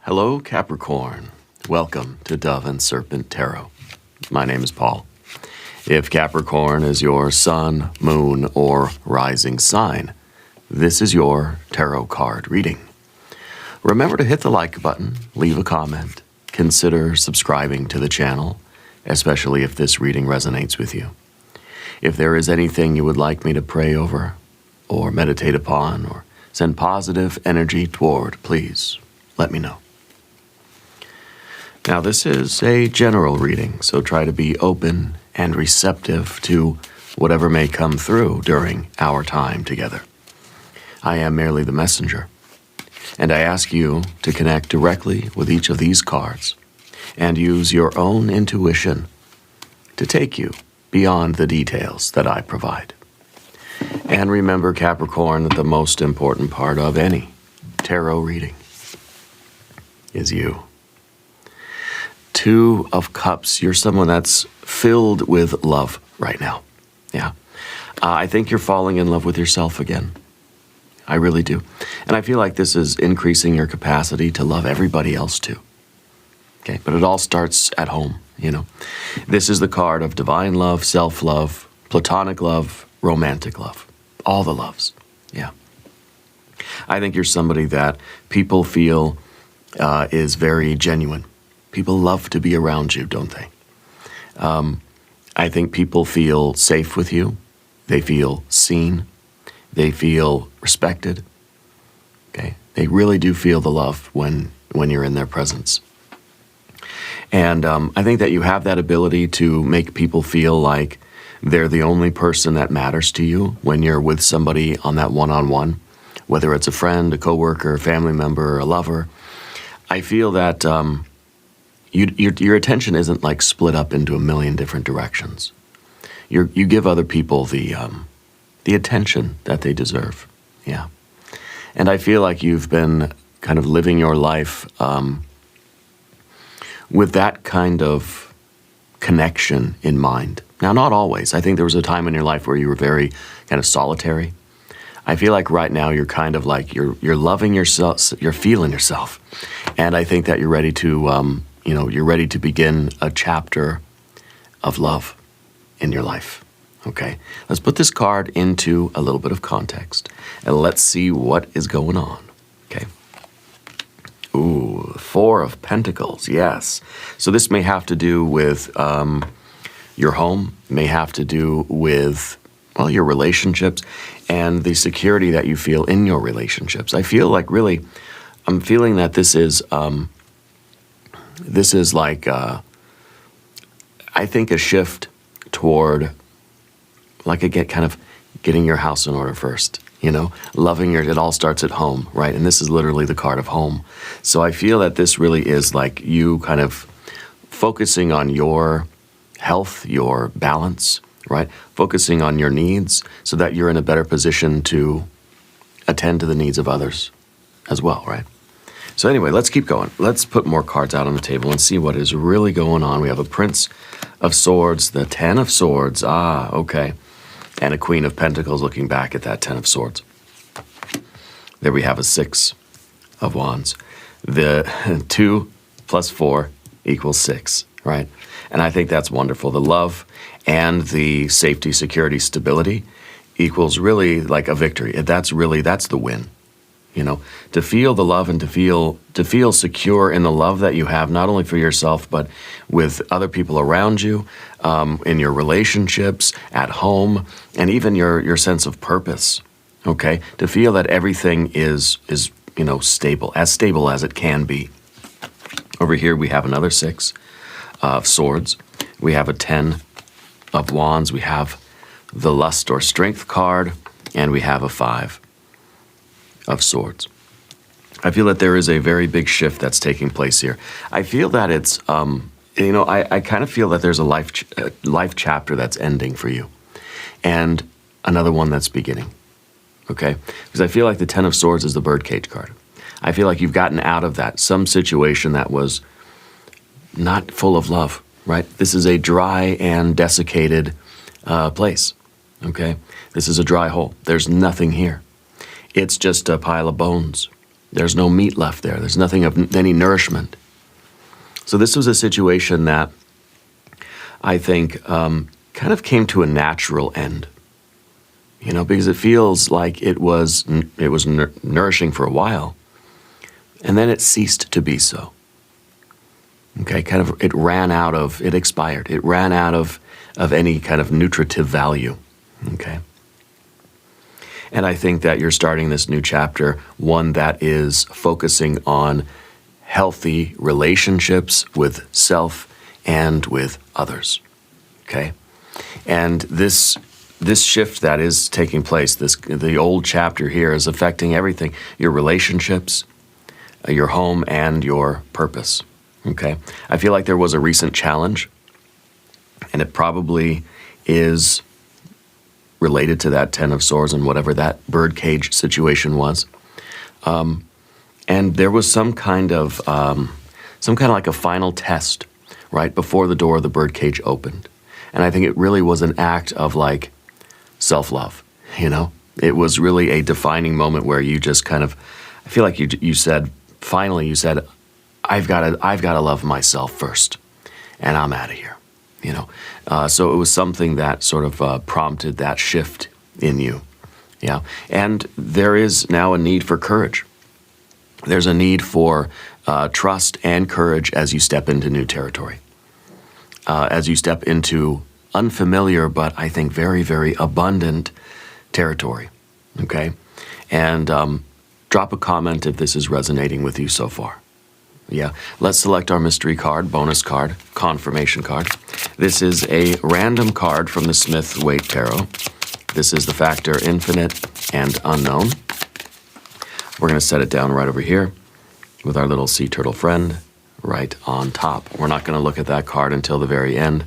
Hello, Capricorn. Welcome to Dove and Serpent Tarot. My name is Paul. If Capricorn is your sun, moon, or rising sign, this is your tarot card reading. Remember to hit the like button, leave a comment, consider subscribing to the channel, especially if this reading resonates with you. If there is anything you would like me to pray over, or meditate upon, or send positive energy toward, please let me know. Now, this is a general reading, so try to be open and receptive to whatever may come through during our time together. I am merely the messenger, and I ask you to connect directly with each of these cards and use your own intuition to take you beyond the details that I provide. And remember, Capricorn, that the most important part of any tarot reading is you. Two of Cups, you're someone that's filled with love right now. Yeah. I think you're falling in love with yourself again. I really do. And I feel like this is increasing your capacity to love everybody else too. Okay, but it all starts at home, you know. This is the card of divine love, self-love, platonic love, romantic love. All the loves. Yeah. I think you're somebody that people feel is very genuine. People love to be around you, don't they? I think people feel safe with you. They feel seen. They feel respected. Okay? They really do feel the love when you're in their presence. And I think that you have that ability to make people feel like they're the only person that matters to you when you're with somebody on that one-on-one, whether it's a friend, a coworker, a family member, or a lover. I feel that your attention isn't like split up into a million different directions. You give other people the attention that they deserve. Yeah. And I feel like you've been kind of living your life with that kind of connection in mind. Now, not always. I think there was a time in your life where you were very kind of solitary. I feel like right now you're kind of like you're loving yourself, you're feeling yourself. And I think that you're ready to you're ready to begin a chapter of love in your life. Okay, let's put this card into a little bit of context and let's see what is going on. Okay. Ooh, Four of Pentacles, yes. So this may have to do with your home, may have to do with, well, your relationships and the security that you feel in your relationships. I feel like really, I'm feeling that this is like, I think a shift toward, like, again, kind of getting your house in order first, you know, it all starts at home, right? And this is literally the card of home. So I feel that this really is like you kind of focusing on your health, your balance, right? Focusing on your needs so that you're in a better position to attend to the needs of others as well, right? So anyway, let's keep going. Let's put more cards out on the table and see what is really going on. We have a Prince of Swords, the Ten of Swords. Ah, okay. And a Queen of Pentacles looking back at that Ten of Swords. There we have a Six of Wands. The 2 plus 4 equals 6, right? And I think that's wonderful. The love and the safety, security, stability equals really like a victory. That's the win. You know, to feel the love and to feel secure in the love that you have, not only for yourself, but with other people around you, in your relationships, at home, and even your sense of purpose, okay? To feel that everything is stable as it can be. Over here we have another 6 of Swords. We have a 10 of Wands. We have the Lust or Strength card, and we have a 5 of Swords. I feel that there is a very big shift that's taking place here. I feel that it's, I kind of feel that there's a life chapter that's ending for you, and another one that's beginning. Okay, because I feel like the Ten of Swords is the birdcage card. I feel like you've gotten out of some situation that was not full of love. Right? This is a dry and desiccated place. Okay, this is a dry hole. There's nothing here. It's just a pile of bones. There's no meat left there. There's nothing of any nourishment. So this was a situation that I think kind of came to a natural end, because it feels like it was nourishing for a while, and then it ceased to be so. Okay, it expired. It ran out of any kind of nutritive value. Okay. And I think that you're starting this new chapter, one that is focusing on healthy relationships with self and with others. Okay? And this shift that is taking place, the old chapter here is affecting everything, your relationships, your home, and your purpose. Okay? I feel like there was a recent challenge, and it probably is related to that Ten of Swords and whatever that birdcage situation was. And there was some kind of like a final test right before the door of the birdcage opened. And I think it really was an act of like self-love, It was really a defining moment where you just kind of, I feel like you said, I've got to love myself first, and I'm out of here. So it was something that sort of prompted that shift in you. Yeah. And there is now a need for courage. There's a need for trust and courage as you step into new territory, as you step into unfamiliar, but I think very, very abundant territory. Okay. And drop a comment if this is resonating with you so far. Yeah, let's select our mystery card, bonus card, confirmation card. This is a random card from the Smith-Waite Tarot. This is the factor infinite and unknown. We're going to set it down right over here with our little sea turtle friend right on top. We're not going to look at that card until the very end.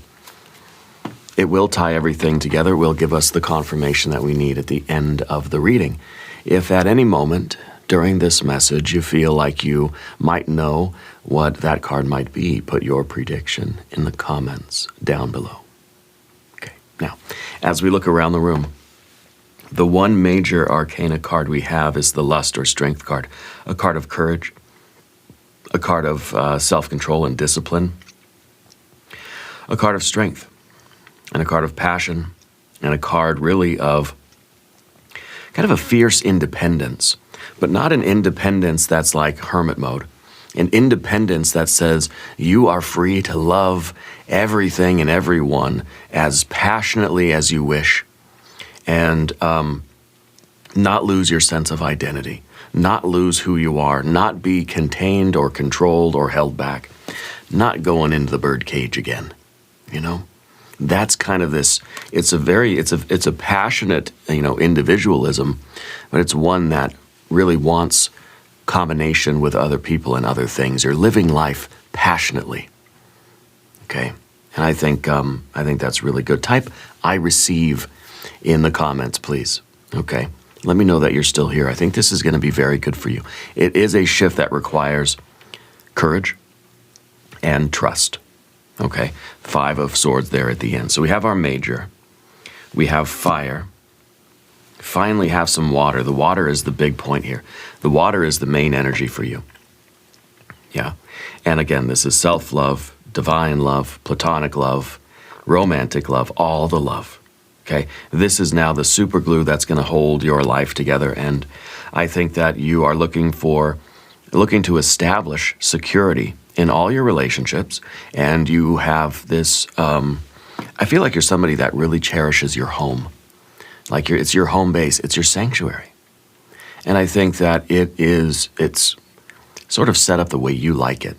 It will tie everything together. It will give us the confirmation that we need at the end of the reading. If at any moment during this message you feel like you might know what that card might be, put your prediction in the comments down below. Okay, now, as we look around the room, the one major arcana card we have is the Lust or Strength card, a card of courage, a card of self-control and discipline, a card of strength, and a card of passion, and a card really of kind of a fierce independence. But not an independence that's like hermit mode. An independence that says you are free to love everything and everyone as passionately as you wish. And not lose your sense of identity. Not lose who you are. Not be contained or controlled or held back. Not going into the birdcage again. That's kind of this, it's a passionate, individualism, but it's one that really wants combination with other people and other things. You're living life passionately. Okay, and I think that's really good. Type "I receive" in the comments, please. Okay, let me know that you're still here. I think this is going to be very good for you. It is a shift that requires courage and trust. Okay, 5 of Swords there at the end. So we have our major. We have fire. Finally have some water. The water is the big point here. The water is the main energy for you. Yeah. And again, this is self-love, divine love, platonic love, romantic love, all the love. Okay. This is now the super glue that's going to hold your life together. And I think that you are looking to establish security in all your relationships. And you have this, I feel like you're somebody that really cherishes your home. Like it's your home base, it's your sanctuary. And I think that it's sort of set up the way you like it,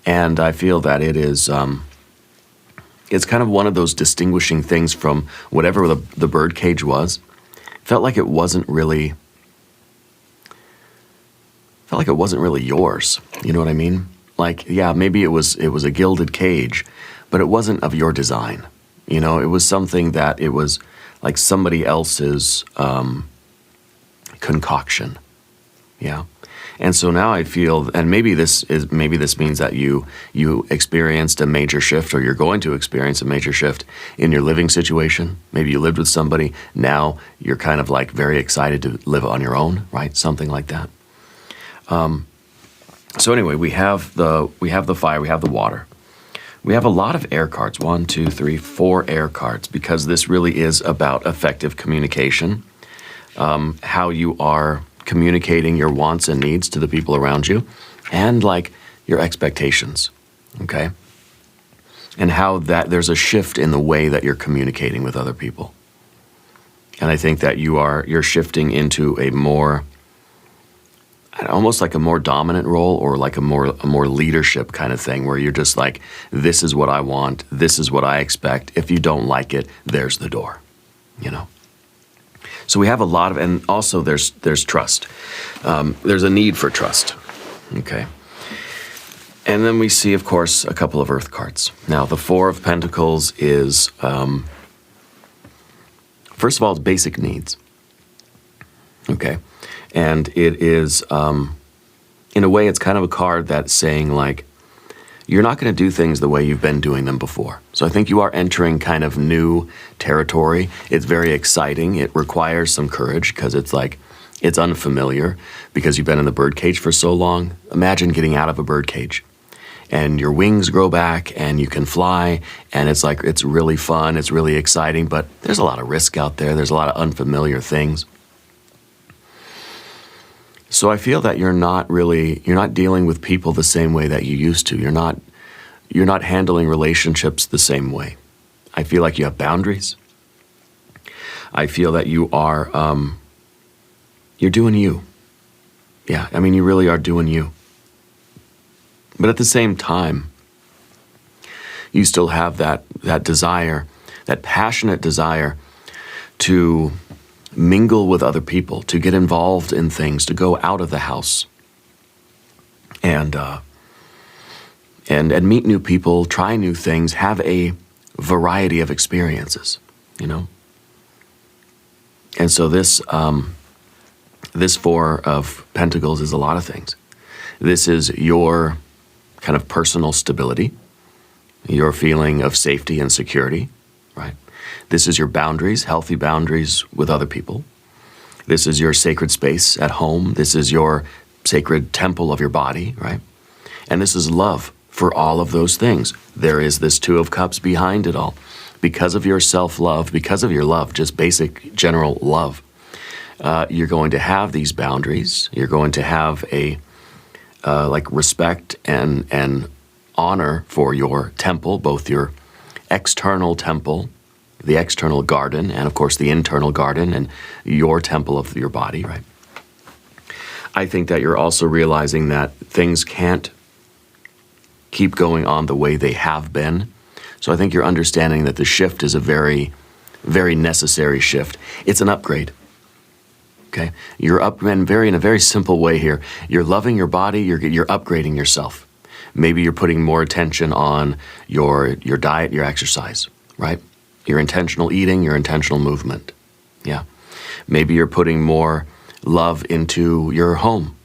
And I feel that it is, it's kind of one of those distinguishing things from whatever the birdcage was. Felt like it wasn't really yours. You know what I mean? Like, yeah, maybe it was a gilded cage, but it wasn't of your design. It was something that it was like somebody else's concoction. Yeah. And so now I feel, and maybe this means that you experienced a major shift, or you're going to experience a major shift in your living situation. Maybe you lived with somebody. Now you're kind of like very excited to live on your own, right? Something like that. So anyway, we have the fire, we have the water. We have a lot of air cards, 1, 2, 3, 4 air cards, because this really is about effective communication, how you are communicating your wants and needs to the people around you, and like your expectations, okay? And how that there's a shift in the way that you're communicating with other people. And I think that you're shifting into a more, almost like a more dominant role, or like a more leadership kind of thing, where you're just like, this is what I want, this is what I expect. If you don't like it, there's the door, you know. So we have a lot of, and also there's trust. There's a need for trust, okay. And then we see, of course, a couple of earth cards. Now, the 4 of Pentacles is, first of all, it's basic needs, okay. And it is, in a way, it's kind of a card that's saying, like, you're not going to do things the way you've been doing them before. So I think you are entering kind of new territory. It's very exciting. It requires some courage, because it's like, it's unfamiliar, because you've been in the birdcage for so long. Imagine getting out of a birdcage, and your wings grow back, and you can fly, and it's like, it's really fun, it's really exciting, but there's a lot of risk out there. There's a lot of unfamiliar things. So I feel that you're not dealing with people the same way that you used to. You're not handling relationships the same way. I feel like you have boundaries. I feel that you are, you're doing you. Yeah, I mean, you really are doing you. But at the same time, you still have that desire, that passionate desire to mingle with other people, to get involved in things, to go out of the house and meet new people, try new things, have a variety of experiences, you know. And so this 4 of Pentacles is a lot of things. This is your kind of personal stability, your feeling of safety and security, right? This is your boundaries, healthy boundaries with other people. This is your sacred space at home. This is your sacred temple of your body, right? And this is love for all of those things. There is this 2 of Cups behind it all. Because of your self-love, because of your love, just basic general love, you're going to have these boundaries. You're going to have a like respect and honor for your temple, both your external temple, the external garden, and of course the internal garden and your temple of your body, right? I think that you're also realizing that things can't keep going on the way they have been. So I think you're understanding that the shift is a very, very necessary shift. It's an upgrade, okay? You're up, and in a very simple way here. You're loving your body, you're upgrading yourself. Maybe you're putting more attention on your diet, your exercise, right? Your intentional eating, your intentional movement. Yeah. Maybe you're putting more love into your home,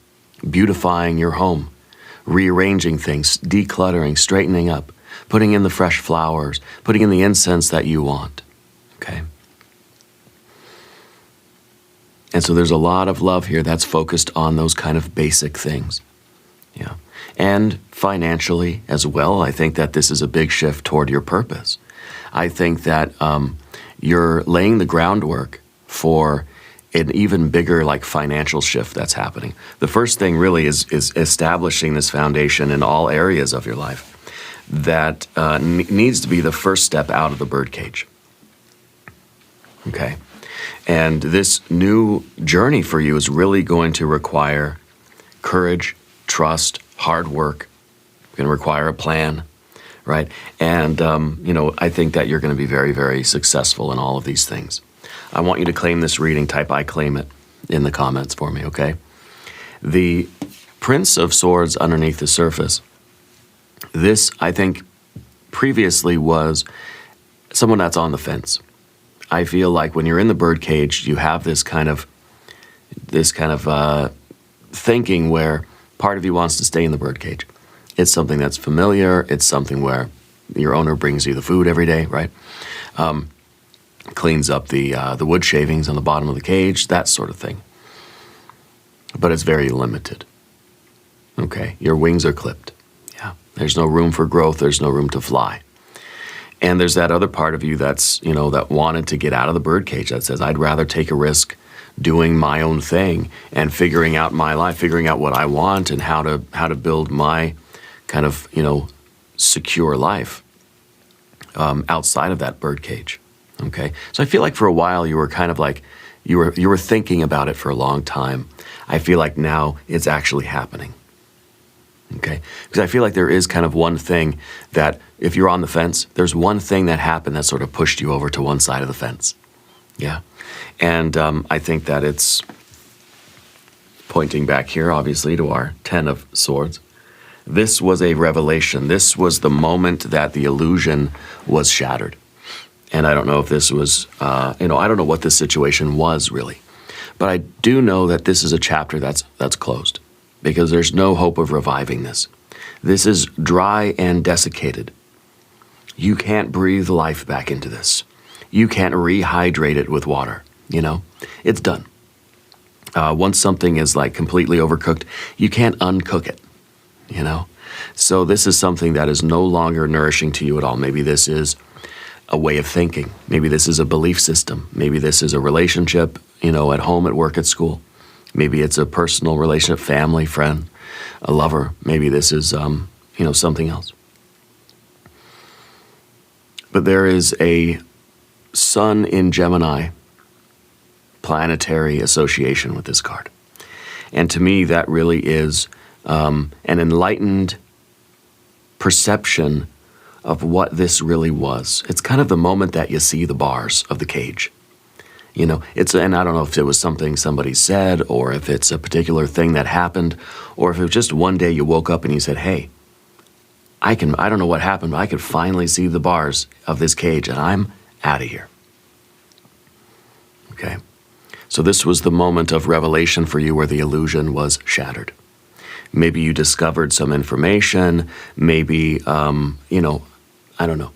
beautifying your home, rearranging things, decluttering, straightening up, putting in the fresh flowers, putting in the incense that you want. Okay. And so there's a lot of love here that's focused on those kind of basic things. Yeah. And financially as well, I think that this is a big shift toward your purpose. I think that you're laying the groundwork for an even bigger like financial shift that's happening. The first thing really is establishing this foundation in all areas of your life that needs to be the first step out of the birdcage. Okay. And this new journey for you is really going to require courage, trust, hard work. It's going to require a plan. Right? And, I think that you're going to be very, very successful in all of these things. I want you to claim this reading. Type "I claim it" in the comments for me, okay? The Prince of Swords underneath the surface. This, I think, previously was someone that's on the fence. I feel like when you're in the birdcage, you have this kind of thinking where part of you wants to stay in the birdcage. It's something that's familiar. It's something where your owner brings you the food every day, right? Cleans up the wood shavings on the bottom of the cage, that sort of thing. But it's very limited. Okay, your wings are clipped. Yeah, there's no room for growth. There's no room to fly. And there's that other part of you that's, that wanted to get out of the birdcage that says, I'd rather take a risk doing my own thing and figuring out my life, figuring out what I want and how to build my kind of, secure life outside of that birdcage. Okay, so I feel like for a while you were kind of like, you were thinking about it for a long time. I feel like now it's actually happening. Okay, because I feel like there is kind of one thing that if you're on the fence, there's one thing that happened that sort of pushed you over to one side of the fence. Yeah, and I think that it's pointing back here, obviously, to our 10 of Swords. This was a revelation. This was the moment that the illusion was shattered. And I don't know if this was, I don't know what this situation was really. But I do know that this is a chapter that's closed because there's no hope of reviving this. This is dry and desiccated. You can't breathe life back into this. You can't rehydrate it with water, It's done. Once something is like completely overcooked, you can't uncook it, So this is something that is no longer nourishing to you at all. Maybe this is a way of thinking. Maybe this is a belief system. Maybe this is a relationship, at home, at work, at school. Maybe it's a personal relationship, family, friend, a lover. Maybe this is, something else. But there is a Sun in Gemini planetary association with this card. And to me, that really is an enlightened perception of what this really was. It's kind of the moment that you see the bars of the cage. And I don't know if it was something somebody said, or if it's a particular thing that happened, or if it was just one day you woke up and you said, hey, I don't know what happened, but I could finally see the bars of this cage and I'm out of here. Okay. So this was the moment of revelation for you where the illusion was shattered. Maybe you discovered some information, maybe, I don't know.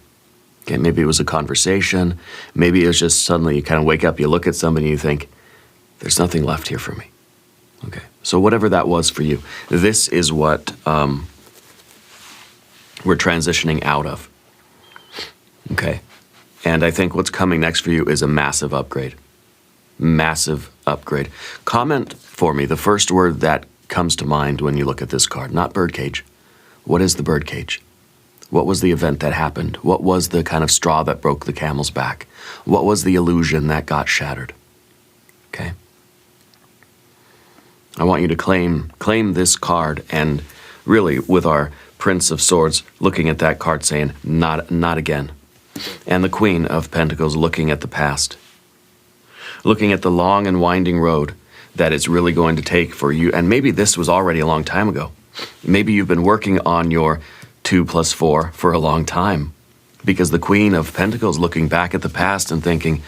Okay, maybe it was a conversation. Maybe it was just suddenly you kind of wake up, you look at somebody and you think, there's nothing left here for me. Okay, so whatever that was for you, this is what we're transitioning out of. Okay, and I think what's coming next for you is a massive upgrade. Massive upgrade. Comment for me the first word that comes to mind when you look at this card, not birdcage. What is the birdcage? What was the event that happened? What was the kind of straw that broke the camel's back? What was the illusion that got shattered? Okay. I want you to claim this card, and really with our Prince of Swords looking at that card saying, not again. And the Queen of Pentacles looking at the past. Looking at the long and winding road that it's really going to take for you. And maybe this was already a long time ago. Maybe you've been working on your 2+4 for a long time, because the Queen of Pentacles looking back at the past and thinking,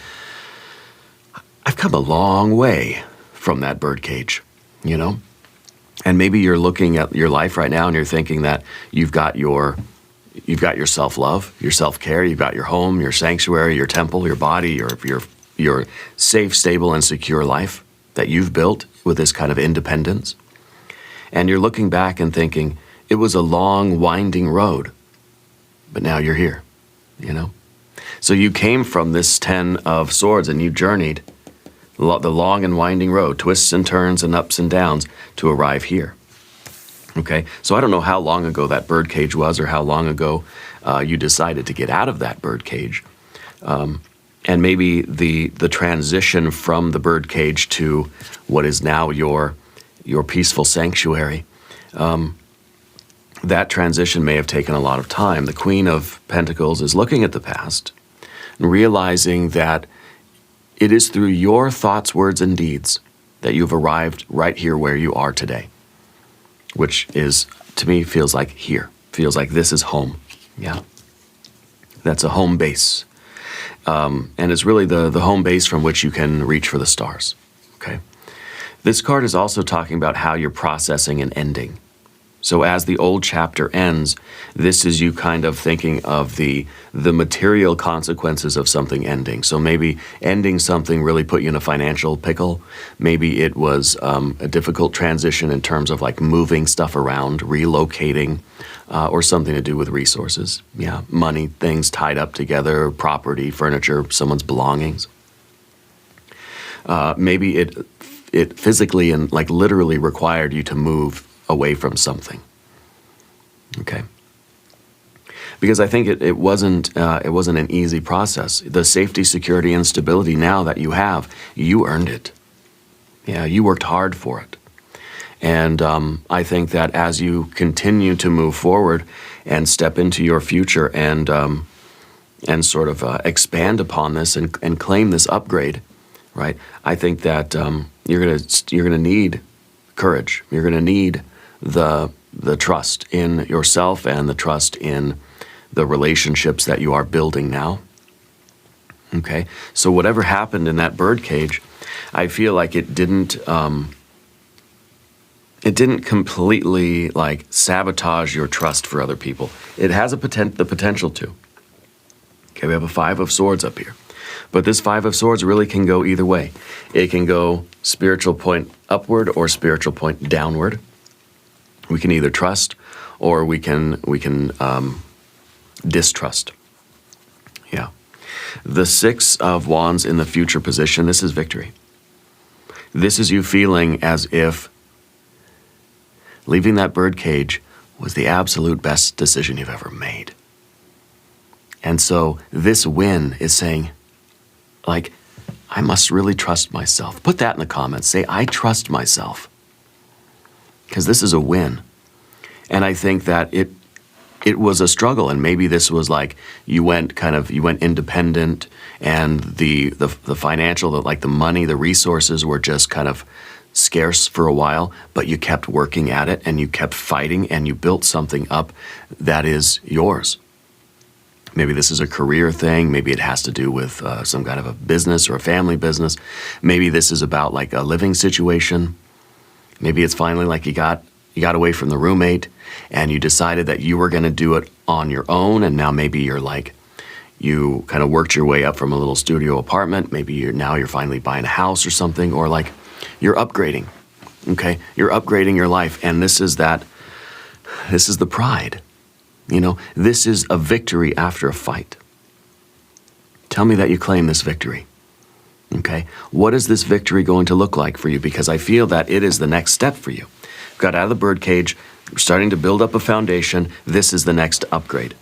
I've come a long way from that birdcage, And maybe you're looking at your life right now and you're thinking that you've got your self-love, your self-care, you've got your home, your sanctuary, your temple, your body, your safe, stable, and secure life that you've built with this kind of independence. And you're looking back and thinking, it was a long, winding road, but now you're here, So you came from this 10 of Swords and you journeyed the long and winding road, twists and turns and ups and downs to arrive here. Okay, so I don't know how long ago that birdcage was or how long ago you decided to get out of that birdcage. And maybe the transition from the birdcage to what is now your peaceful sanctuary, that transition may have taken a lot of time. The Queen of Pentacles is looking at the past and realizing that it is through your thoughts, words, and deeds that you've arrived right here where you are today, which is, to me, feels like here. Feels like this is home. Yeah. That's a home base. And it's really the home base from which you can reach for the stars. Okay. This card is also talking about how you're processing an ending. So as the old chapter ends, this is you kind of thinking of the material consequences of something ending. So maybe ending something really put you in a financial pickle. Maybe it was a difficult transition in terms of like moving stuff around, relocating, or something to do with resources. Yeah, money, things tied up together, property, furniture, someone's belongings. Maybe it physically and like literally required you to move away from something. Okay. Because I think it wasn't an easy process. The safety, security, and stability now that you have, you earned it. Yeah, you worked hard for it. And I think that as you continue to move forward and step into your future and sort of expand upon this and claim this upgrade, right? I think that you're gonna need courage. You're gonna need the trust in yourself and the trust in the relationships that you are building now. Okay, so whatever happened in that birdcage, I feel like it didn't completely like sabotage your trust for other people. It has the potential to. Okay, we have a 5 of Swords up here. But this 5 of Swords really can go either way. It can go spiritual point upward or spiritual point downward. We can either trust or we can distrust. Yeah. The 6 of Wands in the future position, this is victory. This is you feeling as if leaving that birdcage was the absolute best decision you've ever made. And so this win is saying, like, I must really trust myself. Put that in the comments. Say, I trust myself. Because this is a win. And I think that it was a struggle, and maybe this was like you went independent, and the financial, like the money, the resources were just kind of scarce for a while, but you kept working at it and you kept fighting and you built something up that is yours. Maybe this is a career thing. Maybe it has to do with some kind of a business or a family business. Maybe this is about like a living situation. Maybe it's finally like you got away from the roommate and you decided that you were going to do it on your own, and now maybe you're like, you kind of worked your way up from a little studio apartment. Maybe you're finally buying a house or something, or like you're upgrading. Okay, you're upgrading your life, and this is the pride. You know, this is a victory after a fight. Tell me that you claim this victory. Okay, what is this victory going to look like for you? Because I feel that it is the next step for you. You've got out of the birdcage, you're starting to build up a foundation. This is the next upgrade.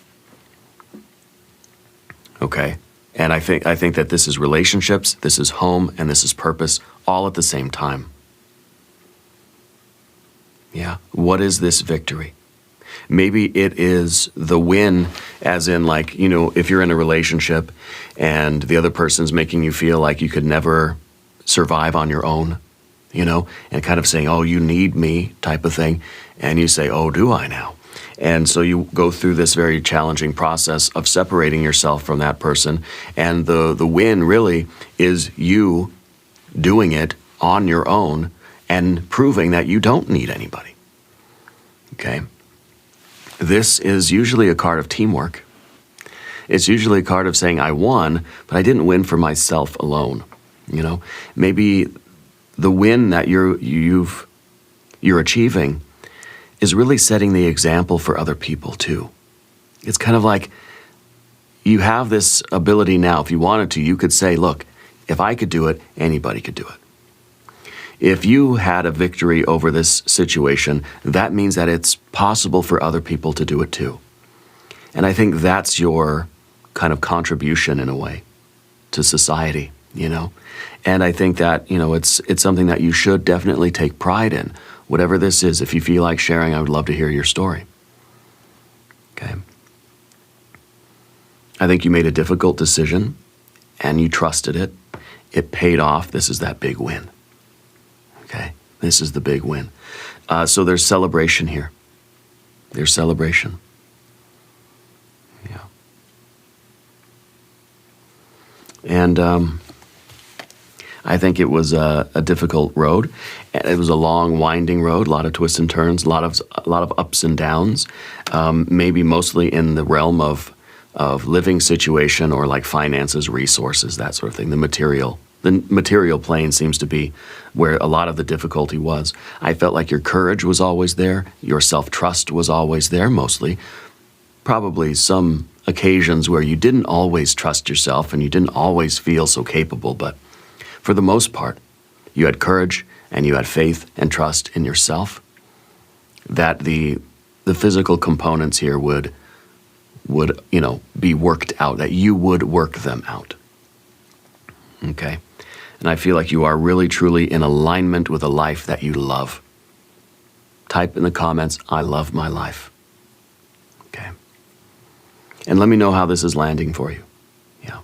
Okay, and I think that this is relationships, this is home, and this is purpose, all at the same time. Yeah, what is this victory? Maybe it is the win, as in like, you know, if you're in a relationship and the other person's making you feel like you could never survive on your own, you know, and kind of saying, oh, you need me type of thing. And you say, oh, do I now? And so you go through this very challenging process of separating yourself from that person. And the win really is you doing it on your own and proving that you don't need anybody. Okay? This is usually a card of teamwork. It's usually a card of saying, I won, but I didn't win for myself alone. You know, maybe the win that you're achieving is really setting the example for other people too. It's kind of like you have this ability now. If you wanted to, you could say, look, if I could do it, anybody could do it. If you had a victory over this situation, that means that it's possible for other people to do it too. And I think that's your kind of contribution in a way to society, you know? And I think that, you know, it's something that you should definitely take pride in. Whatever this is, if you feel like sharing, I would love to hear your story. Okay? I think you made a difficult decision and you trusted it. It paid off. This is that big win. Okay, this is the big win. So there's celebration here. There's celebration. Yeah. I think it was a difficult road. It was a long, winding road, a lot of twists and turns, a lot of ups and downs, maybe mostly in the realm of living situation or like finances, resources, that sort of thing. The material plane seems to be where a lot of the difficulty was. I felt like your courage was always there. Your self-trust was always there, mostly. Probably some occasions where you didn't always trust yourself and you didn't always feel so capable, but for the most part, you had courage and you had faith and trust in yourself that the physical components here would be worked out, that you would work them out. Okay? And I feel like you are really, truly in alignment with a life that you love. Type in the comments, I love my life. Okay? And let me know how this is landing for you. Yeah.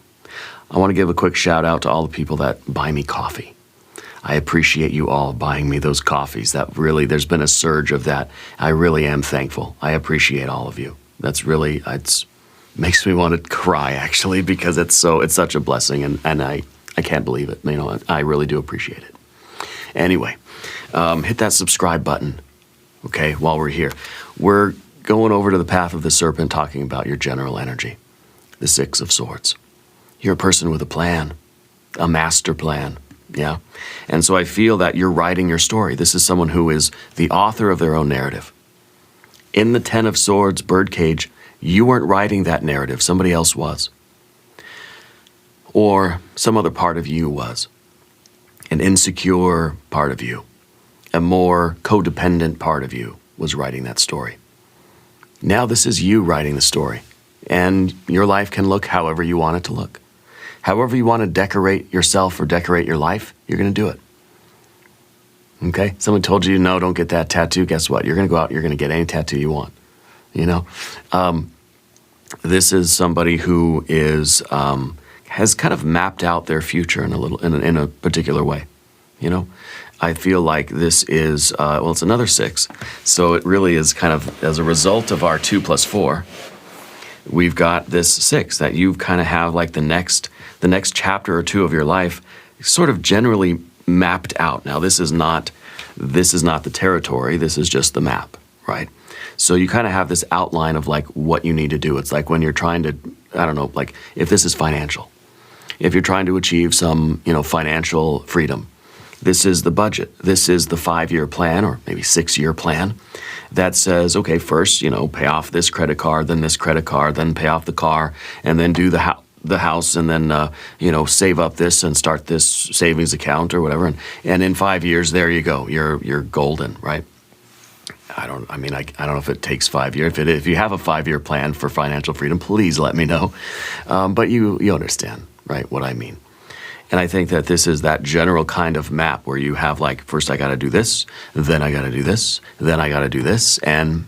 I want to give a quick shout out to all the people that buy me coffee. I appreciate you all buying me those coffees. That really, there's been a surge of that. I really am thankful. I appreciate all of you. That's really, it makes me want to cry actually, because it's such a blessing, and I can't believe it. I really do appreciate it. Anyway, hit that subscribe button, okay, while we're here. We're going over to the path of the serpent, talking about your general energy, the Six of Swords. You're a person with a plan, a master plan, yeah? And so I feel that you're writing your story. This is someone who is the author of their own narrative. In the Ten of Swords birdcage, you weren't writing that narrative. Somebody else was. Or some other part of you was. An insecure part of you. A more codependent part of you was writing that story. Now this is you writing the story. And your life can look however you want it to look. However you want to decorate yourself or decorate your life, you're going to do it. Okay? Someone told you, no, don't get that tattoo. Guess what? You're going to go out, you're going to get any tattoo you want. This is somebody who has kind of mapped out their future in a particular way. I feel like this is, it's another 6. So it really is kind of, as a result of our 2 + 4, we've got this 6 that you kind of have like the next chapter or 2 of your life sort of generally mapped out. Now this is not the territory, this is just the map, right? So you kind of have this outline of like what you need to do. It's like when you're trying to, I don't know, like if this is financial, if you're trying to achieve some, financial freedom, this is the budget. This is the 5-year plan or maybe 6-year plan that says, okay, first, pay off this credit card, then this credit card, then pay off the car, and then do the house, and then, save up this and start this savings account or whatever. And in 5 years, there you go. You're golden, right? I don't know if it takes 5 years. If you have a 5-year plan for financial freedom, please let me know. But you understand, right, what I mean. And I think that this is that general kind of map where you have like, first I got to do this, then I got to do this, then I got to do this, and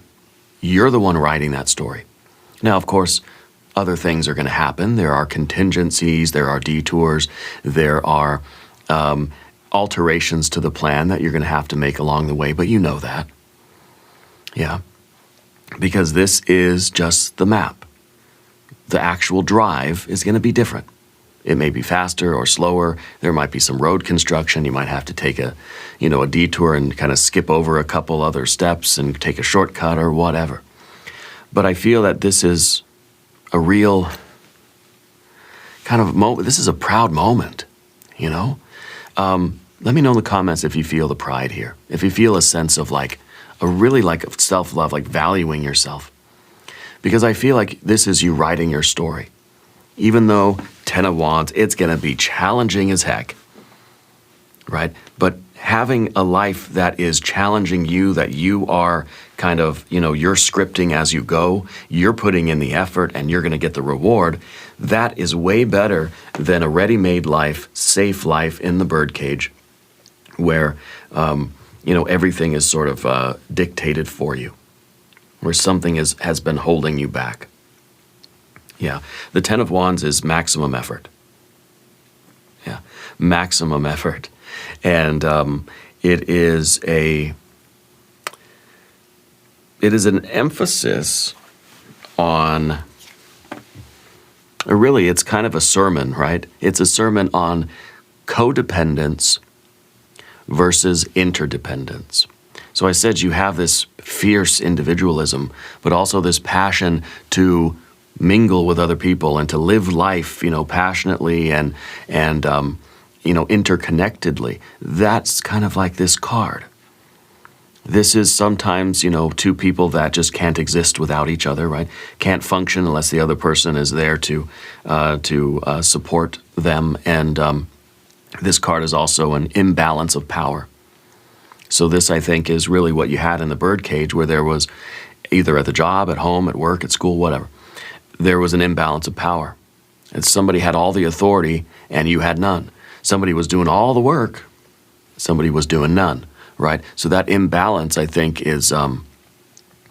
you're the one writing that story. Now, of course, other things are going to happen. There are contingencies, there are detours, there are alterations to the plan that you're going to have to make along the way, but you know that. Yeah, because this is just the map. The actual drive is going to be different. It may be faster or slower. There might be some road construction. You might have to take a detour and kind of skip over a couple other steps and take a shortcut or whatever. But I feel that this is a real kind of moment. This is a proud moment, Let me know in the comments if you feel the pride here. If you feel a sense of like, a really like self-love, like valuing yourself. Because I feel like this is you writing your story. Even though 10 of Wands, it's going to be challenging as heck, right? But having a life that is challenging you, that you are kind of, you're scripting as you go, you're putting in the effort and you're going to get the reward, that is way better than a ready-made life, safe life in the birdcage where, everything is sort of dictated for you, where something has been holding you back. Yeah, the 10 of Wands is maximum effort. Yeah, maximum effort. And it is an emphasis on, really it's kind of a sermon, right? It's a sermon on codependence versus interdependence. So I said you have this fierce individualism, but also this passion to mingle with other people and to live life, passionately and interconnectedly. That's kind of like this card. This is sometimes, two people that just can't exist without each other, right? Can't function unless the other person is there to support them. And this card is also an imbalance of power. So this, I think, is really what you had in the birdcage, where there was either at the job, at home, at work, at school, whatever. There was an imbalance of power. And somebody had all the authority and you had none. Somebody was doing all the work, somebody was doing none, right? So that imbalance, I think, is, can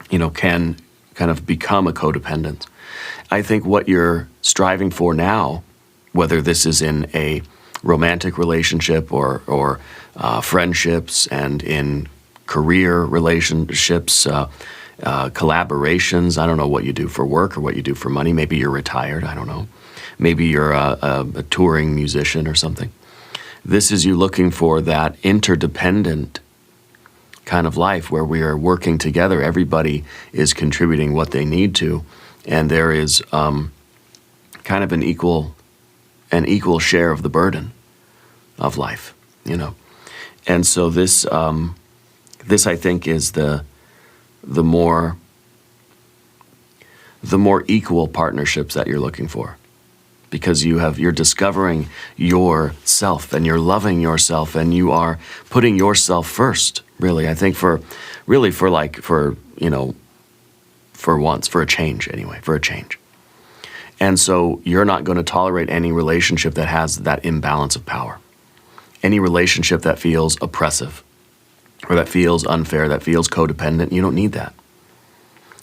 kind of become a codependent. I think what you're striving for now, whether this is in a romantic relationship or friendships and in career relationships, collaborations. I don't know what you do for work or what you do for money. Maybe you're retired. I don't know. Maybe you're a touring musician or something. This is you looking for that interdependent kind of life where we are working together. Everybody is contributing what they need to, and there is kind of an equal share of the burden of life, And so this I think is the more equal partnerships that you're looking for, because you're discovering yourself and you're loving yourself and you are putting yourself first. Really, I think for a change anyway, for a change. And so you're not going to tolerate any relationship that has that imbalance of power. Any relationship that feels oppressive or that feels unfair, that feels codependent, you don't need that.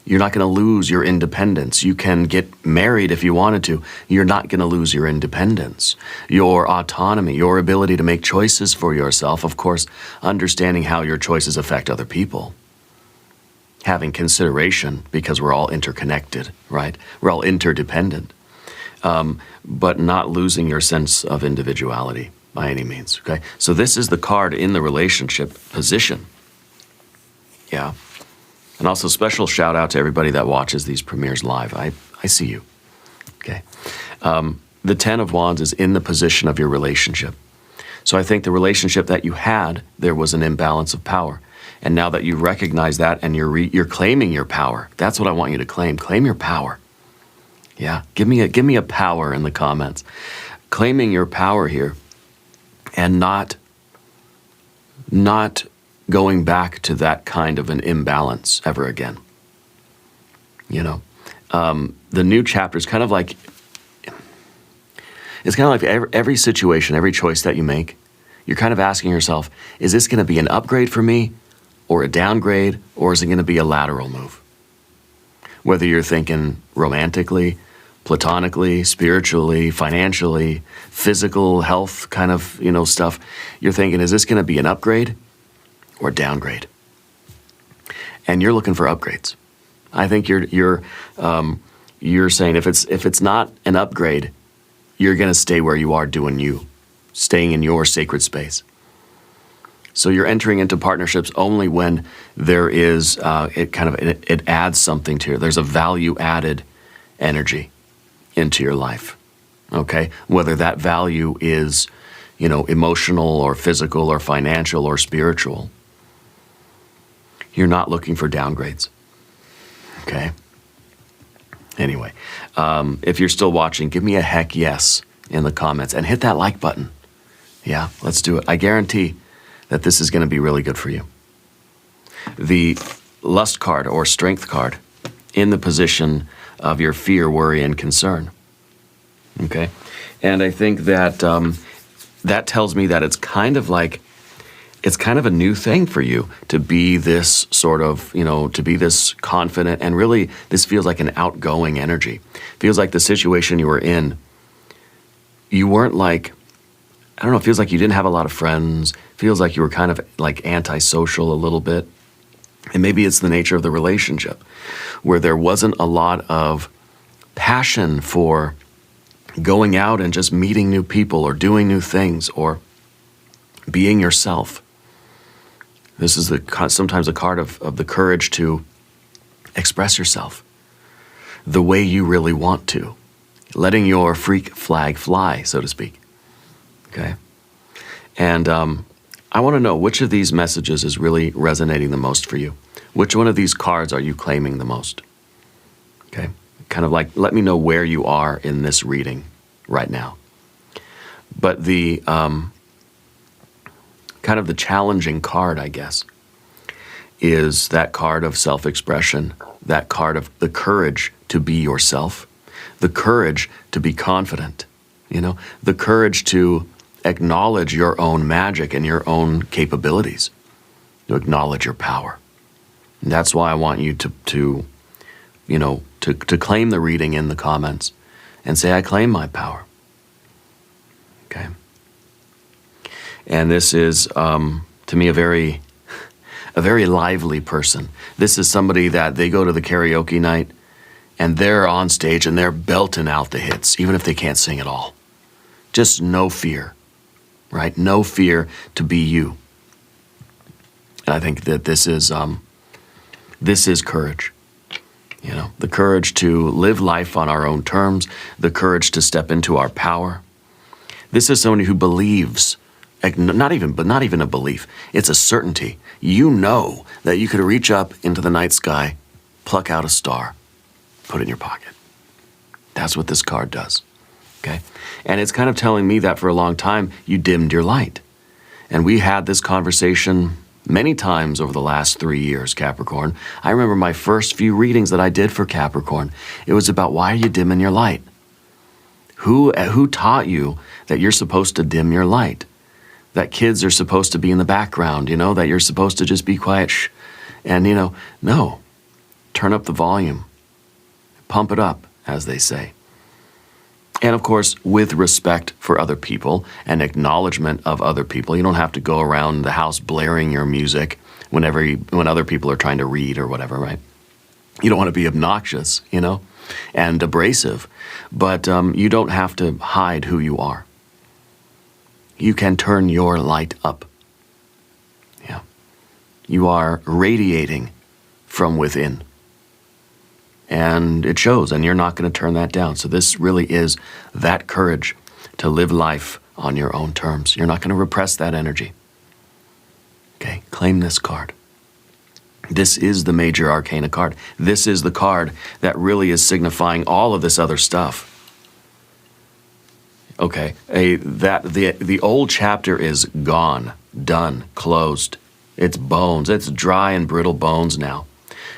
You're not going to lose your independence. You can get married if you wanted to. You're not going to lose your independence, your autonomy, your ability to make choices for yourself. Of course, understanding how your choices affect other people. Having consideration, because we're all interconnected, right? We're all interdependent. But not losing your sense of individuality by any means, okay? So this is the card in the relationship position. Yeah. And also special shout out to everybody that watches these premieres live. I see you, okay? The 10 of Wands is in the position of your relationship. So I think the relationship that you had, there was an imbalance of power. And now that you recognize that and you're claiming your power, that's what I want you to claim. Claim your power. Yeah, give me a power in the comments. Claiming your power here and not going back to that kind of an imbalance ever again. The new chapter is kind of like, every situation, every choice that you make, you're kind of asking yourself, is this going to be an upgrade for me or a downgrade, or is it going to be a lateral move? Whether you're thinking romantically, platonically, spiritually, financially, physical health kind of, stuff, you're thinking, is this going to be an upgrade or downgrade? And you're looking for upgrades. I think you're saying if it's not an upgrade, you're going to stay where you are doing you, staying in your sacred space. So you're entering into partnerships only when there is it adds something to you. There's a value added energy into your life. Okay, whether that value is emotional or physical or financial or spiritual. You're not looking for downgrades. Okay. Anyway, if you're still watching, give me a heck yes in the comments and hit that like button. Yeah, let's do it. I guarantee that this is going to be really good for you. The lust card or strength card in the position of your fear, worry, and concern. Okay? And I think that that tells me that it's kind of a new thing for you to be this sort of, to be this confident, and really this feels like an outgoing energy. Feels like the situation you were in, you weren't it feels like you didn't have a lot of friends. Feels like you were kind of like antisocial a little bit. And maybe it's the nature of the relationship where there wasn't a lot of passion for going out and just meeting new people or doing new things or being yourself. This is sometimes a card of the courage to express yourself the way you really want to, letting your freak flag fly, so to speak. Okay? And I want to know which of these messages is really resonating the most for you. Which one of these cards are you claiming the most? Okay? Kind of like, let me know where you are in this reading right now. But the kind of the challenging card, I guess, is that card of self-expression, that card of the courage to be yourself, the courage to be confident, the courage to acknowledge your own magic and your own capabilities, to acknowledge your power. And that's why I want you to claim the reading in the comments and say, I claim my power. Okay? And this is, to me, a very lively person. This is somebody that they go to the karaoke night and they're on stage and they're belting out the hits, even if they can't sing at all. Just no fear, right? No fear to be you. And I think that this is courage. The courage to live life on our own terms, the courage to step into our power. This is somebody who believes, not even a belief, it's a certainty. You know that you could reach up into the night sky, pluck out a star, put it in your pocket. That's what this card does, okay? And it's kind of telling me that for a long time, you dimmed your light. And we had this conversation many times over the last 3 years, Capricorn. I remember my first few readings that I did for Capricorn. It was about, why are you dimming your light? Who taught you that you're supposed to dim your light? That kids are supposed to be in the background, that you're supposed to just be quiet, shh. And, no. Turn up the volume. Pump it up, as they say. And of course, with respect for other people and acknowledgement of other people. You don't have to go around the house blaring your music when other people are trying to read or whatever, right? You don't want to be obnoxious, and abrasive. But you don't have to hide who you are. You can turn your light up. Yeah. You are radiating from within. And it shows, and you're not going to turn that down. So this really is that courage to live life on your own terms. You're not going to repress that energy. Okay, claim this card. This is the major arcana card. This is the card that really is signifying all of this other stuff. Okay, the old chapter is gone, done, closed. It's bones. It's dry and brittle bones now.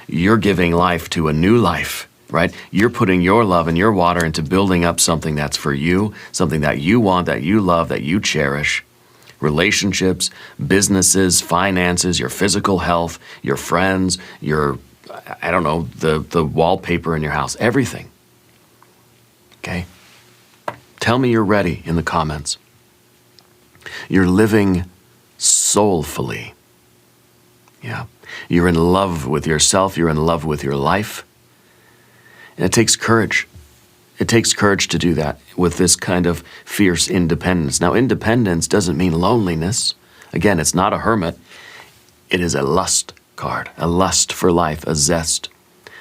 You're giving life to a new life, right? You're putting your love and your water into building up something that's for you, something that you want, that you love, that you cherish. Relationships, businesses, finances, your physical health, your friends, the wallpaper in your house, everything. Okay? Tell me you're ready in the comments. You're living soulfully. Yeah. You're in love with yourself. You're in love with your life. And it takes courage. It takes courage to do that with this kind of fierce independence. Now, independence doesn't mean loneliness. Again, it's not a hermit. It is a lust card, a lust for life, a zest,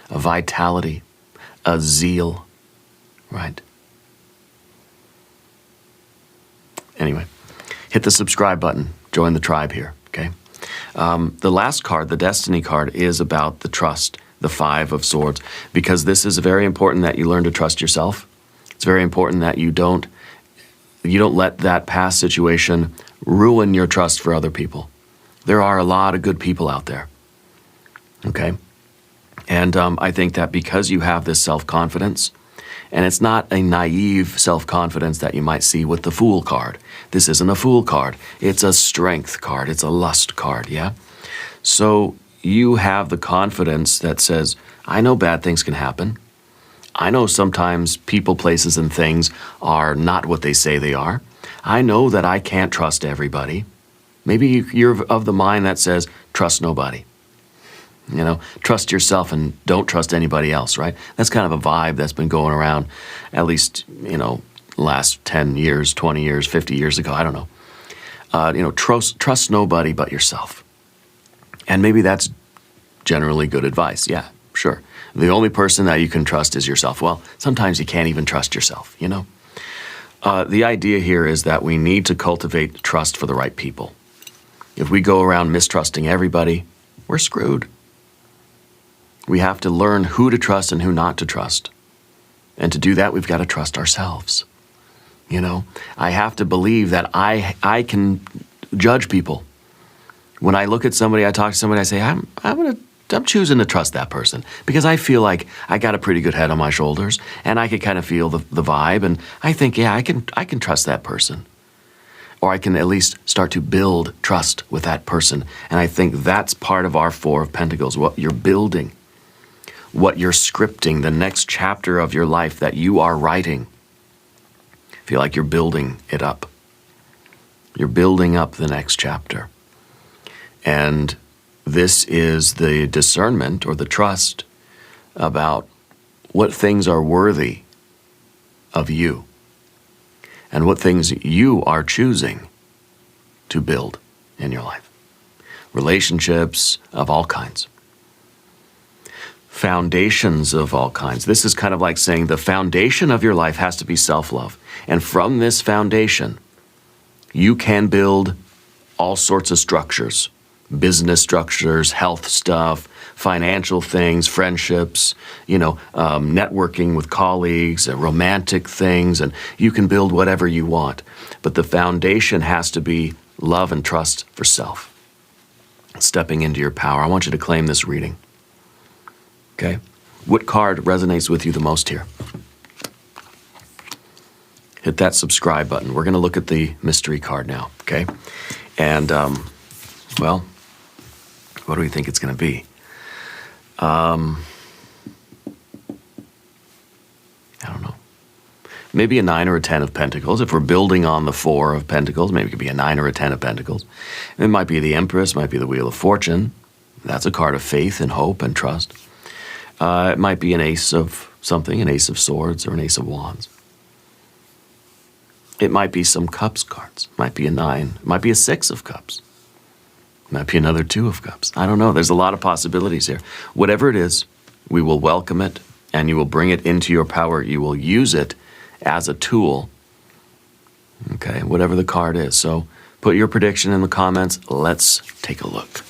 a vitality, a zeal, right? Anyway, hit the subscribe button. Join the tribe here, okay? The last card, the Destiny card, is about the trust, the Five of Swords, because this is very important that you learn to trust yourself. It's very important that you don't let that past situation ruin your trust for other people. There are a lot of good people out there, okay? And I think that because you have this self-confidence, and it's not a naive self-confidence that you might see with the Fool card. This isn't a Fool card. It's a Strength card. It's a Lust card, yeah? So you have the confidence that says, I know bad things can happen. I know sometimes people, places, and things are not what they say they are. I know that I can't trust everybody. Maybe you're of the mind that says, trust nobody. Trust yourself and don't trust anybody else, right? That's kind of a vibe that's been going around, at least, last 10 years, 20 years, 50 years ago, I don't know. Trust nobody but yourself. And maybe that's generally good advice. Yeah, sure. The only person that you can trust is yourself. Well, sometimes you can't even trust yourself, you know? The idea here is that we need to cultivate trust for the right people. If we go around mistrusting everybody, we're screwed. We have to learn who to trust and who not to trust. And to do that, we've got to trust ourselves. You know, I have to believe that I can judge people. When I look at somebody, I talk to somebody, I say, I'm choosing to trust that person because I feel like I got a pretty good head on my shoulders and I can kind of feel the vibe, and I think, yeah, I can trust that person. Or I can at least start to build trust with that person. And I think that's part of our Four of Pentacles, what you're building, what you're scripting, the next chapter of your life that you are writing. Feel like you're building it up. You're building up the next chapter. And this is the discernment or the trust about what things are worthy of you and what things you are choosing to build in your life. Relationships of all kinds. Foundations of all kinds. This is kind of like saying the foundation of your life has to be self-love. And from this foundation, you can build all sorts of structures. Business structures, health stuff, financial things, friendships, networking with colleagues, romantic things, and you can build whatever you want. But the foundation has to be love and trust for self. Stepping into your power. I want you to claim this reading. Okay? What card resonates with you the most here? Hit that subscribe button. We're going to look at the mystery card now, okay? And, well, what do we think it's going to be? I don't know. Maybe a 9 or a 10 of Pentacles. If we're building on the 4 of Pentacles, maybe it could be a 9 or a 10 of Pentacles. It might be the Empress, might be the Wheel of Fortune. That's a card of faith and hope and trust. It might be an Ace of something, an Ace of Swords or an Ace of Wands. It might be some Cups cards. It might be a 9. It might be a 6 of Cups. Might be another 2 of Cups. I don't know. There's a lot of possibilities here. Whatever it is, we will welcome it, and you will bring it into your power. You will use it as a tool, okay, whatever the card is. So put your prediction in the comments. Let's take a look.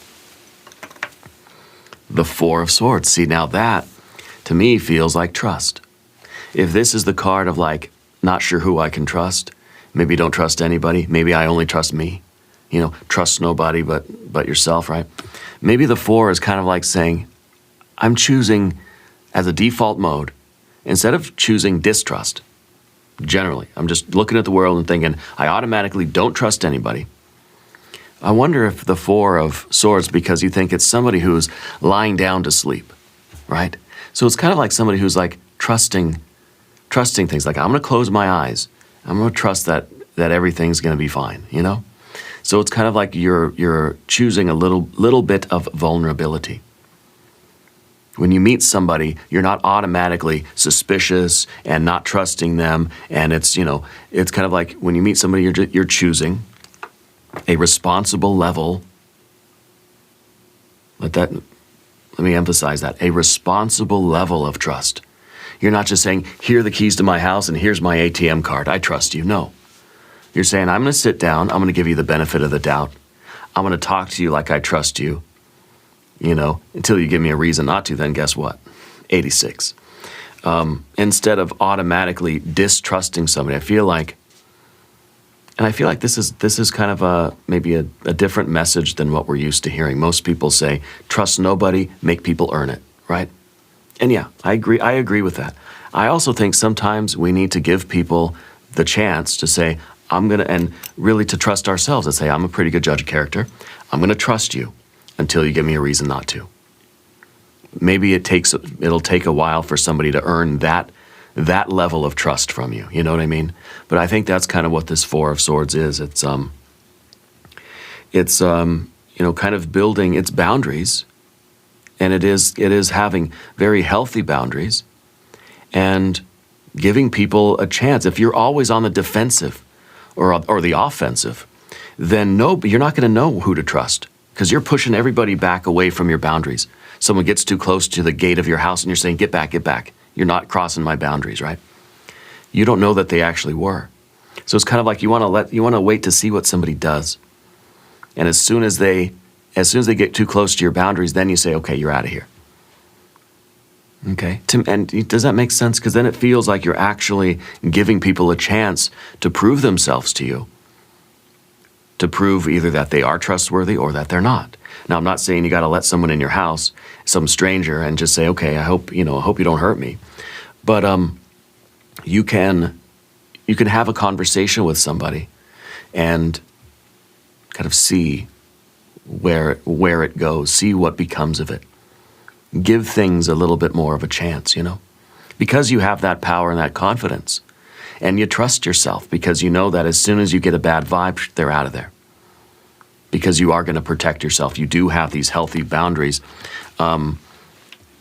The 4 of Swords. See, now that, to me, feels like trust. If this is the card of, like, not sure who I can trust, maybe don't trust anybody, maybe I only trust me. Trust nobody but yourself, right? Maybe the 4 is kind of like saying, I'm choosing as a default mode, instead of choosing distrust, generally, I'm just looking at the world and thinking, I automatically don't trust anybody. I wonder if the 4 of Swords, because you think it's somebody who's lying down to sleep, right? So it's kind of like somebody who's like trusting things, like I'm going to close my eyes. I'm going to trust that everything's going to be fine, So it's kind of like you're choosing a little bit of vulnerability. When you meet somebody, you're not automatically suspicious and not trusting them, and it's kind of like when you meet somebody, you're choosing a responsible level. Let me emphasize that, a responsible level of trust. You're not just saying, here are the keys to my house and here's my ATM card. I trust you. No. You're saying, I'm going to sit down. I'm going to give you the benefit of the doubt. I'm going to talk to you like I trust you, until you give me a reason not to, then guess what? 86. Instead of automatically distrusting somebody, I feel like this is kind of maybe a different message than what we're used to hearing. Most people say, trust nobody, make people earn it, right? And yeah, I agree with that. I also think sometimes we need to give people the chance to say, and really to trust ourselves and say, I'm a pretty good judge of character. I'm going to trust you until you give me a reason not to. Maybe it'll take a while for somebody to earn that level of trust from you. You know what I mean? But I think that's kind of what this 4 of Swords is. It's kind of building its boundaries, and it is having very healthy boundaries, and giving people a chance. If you're always on the defensive or the offensive, then you're not going to know who to trust because you're pushing everybody back away from your boundaries. Someone gets too close to the gate of your house and you're saying, get back, get back. You're not crossing my boundaries, right? You don't know that they actually were. So it's kind of like you want to wait to see what somebody does. And as soon as they get too close to your boundaries, then you say, okay, you're out of here. Okay, and does that make sense? Because then it feels like you're actually giving people a chance to prove themselves to you, to prove either that they are trustworthy or that they're not. Now, I'm not saying you got to let someone in your house, some stranger, and just say, okay, I hope you don't hurt me. But you can have a conversation with somebody and kind of see where it goes, see what becomes of it. Give things a little bit more of a chance, because you have that power and that confidence. And you trust yourself because you know that as soon as you get a bad vibe, they're out of there. Because you are going to protect yourself. You do have these healthy boundaries,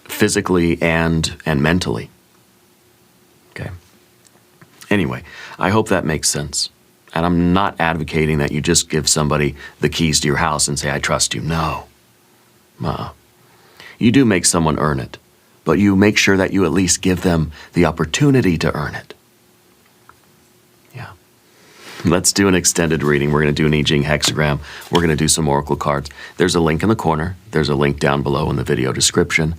physically and mentally. Okay. Anyway, I hope that makes sense. And I'm not advocating that you just give somebody the keys to your house and say, I trust you. No. You do make someone earn it, but you make sure that you at least give them the opportunity to earn it. Yeah. Let's do an extended reading. We're going to do an I Ching hexagram. We're going to do some oracle cards. There's a link in the corner. There's a link down below in the video description.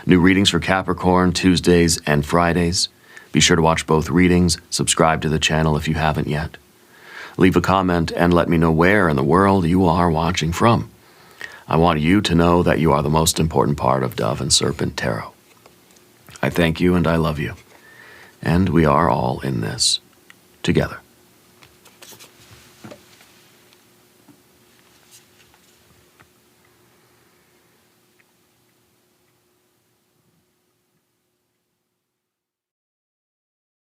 New readings for Capricorn, Tuesdays and Fridays. Be sure to watch both readings. Subscribe to the channel if you haven't yet. Leave a comment and let me know where in the world you are watching from. I want you to know that you are the most important part of Dove and Serpent Tarot. I thank you and I love you. And we are all in this together.